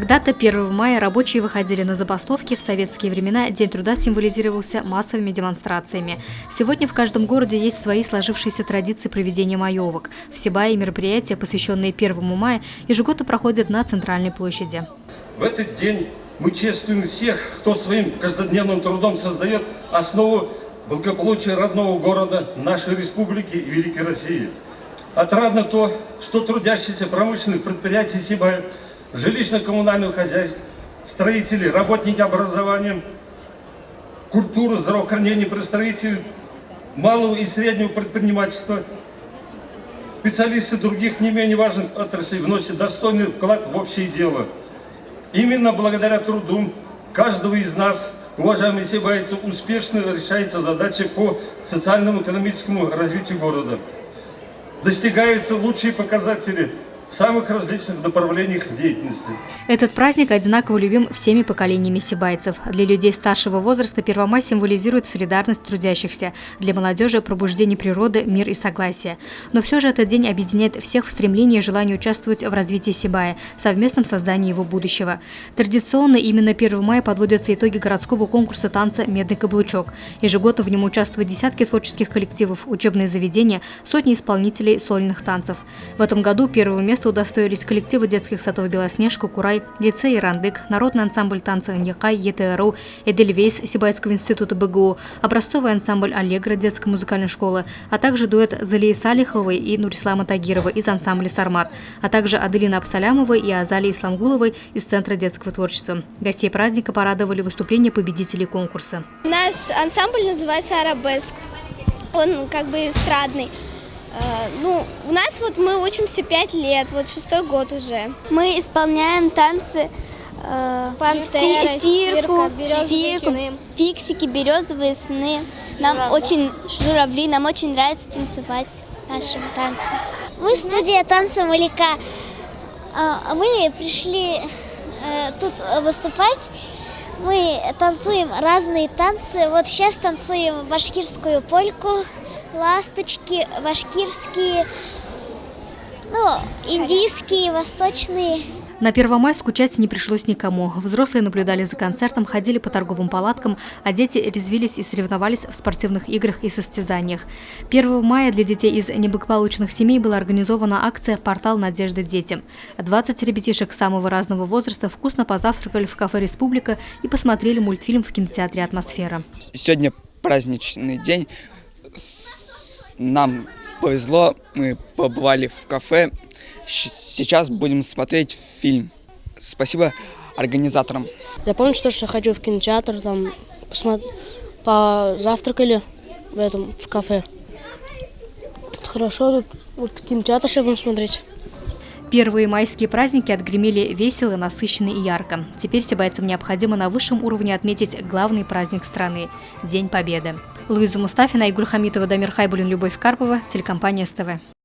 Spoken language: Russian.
Когда-то 1 мая рабочие выходили на забастовки. В советские времена День труда символизировался массовыми демонстрациями. Сегодня в каждом городе есть свои сложившиеся традиции проведения маевок. В Сибае мероприятия, посвященные 1 мая, ежегодно проходят на Центральной площади. В этот день мы чествуем всех, кто своим каждодневным трудом создает основу благополучия родного города, нашей республики и Великой России. Отрадно то, что трудящиеся промышленных предприятий Сибая, жилищно-коммунального хозяйства, строители, работники образования, культуры, здравоохранения, представители малого и среднего предпринимательства, специалисты других не менее важных отраслей вносят достойный вклад в общее дело. Именно благодаря труду каждого из нас, уважаемые сибайцы, успешно решается задача по социально-экономическому развитию города. Достигаются лучшие показатели в самых различных направлениях деятельности. Этот праздник одинаково любим всеми поколениями сибайцев. Для людей старшего возраста 1 мая символизирует солидарность трудящихся, для молодежи – пробуждение природы, мир и согласие. Но все же этот день объединяет всех в стремлении и желании участвовать в развитии Сибая, совместном создании его будущего. Традиционно именно 1 мая подводятся итоги городского конкурса танца «Медный каблучок». Ежегодно в нем участвуют десятки творческих коллективов, учебные заведения, сотни исполнителей сольных танцев. В этом году первого места удостоились коллективы детских садов «Белоснежка», «Курай», лицей «Ирандык», народный ансамбль танца «Ньякай», ЕТРУ, «Эдельвейс» Сибайского института БГУ, образцовый ансамбль «Аллегра» детской музыкальной школы, а также дуэт Залии Салиховой и Нурислама Тагирова из ансамбля «Сармат», а также Аделина Абсалямова и Азалии Исламгуловой из Центра детского творчества. Гостей праздника порадовали выступления победителей конкурса. Наш ансамбль называется «Арабеск». Он как бы эстрадный. У нас мы учимся 5 лет, 6-й год уже. Мы исполняем танцы стирку, фиксики, березовые сны. Журавли, нам очень нравится танцевать нашим танцем. Мы студия танца Малика. Мы пришли тут выступать. Мы танцуем разные танцы. Сейчас танцуем башкирскую польку. Ласточки, башкирские, индийские, восточные. На 1 мая скучать не пришлось никому. Взрослые наблюдали за концертом, ходили по торговым палаткам, а дети резвились и соревновались в спортивных играх и состязаниях. 1 мая для детей из неблагополучных семей была организована акция «Портал надежды детям». 20 ребятишек самого разного возраста вкусно позавтракали в кафе «Республика» и посмотрели мультфильм в кинотеатре «Атмосфера». Сегодня праздничный день. Нам повезло, мы побывали в кафе. Сейчас будем смотреть фильм. Спасибо организаторам. Я помню, что хочу в кинотеатр, позавтракали в кафе. Тут хорошо, тут кинотеатр сейчас будем смотреть. Первые майские праздники отгремели весело, насыщенно и ярко. Теперь сибайцам необходимо на высшем уровне отметить главный праздник страны – День Победы. Луиза Мустафина, Игуль Хамитова, Дамир Хайбулин, Любовь Карпова, телекомпания СТВ.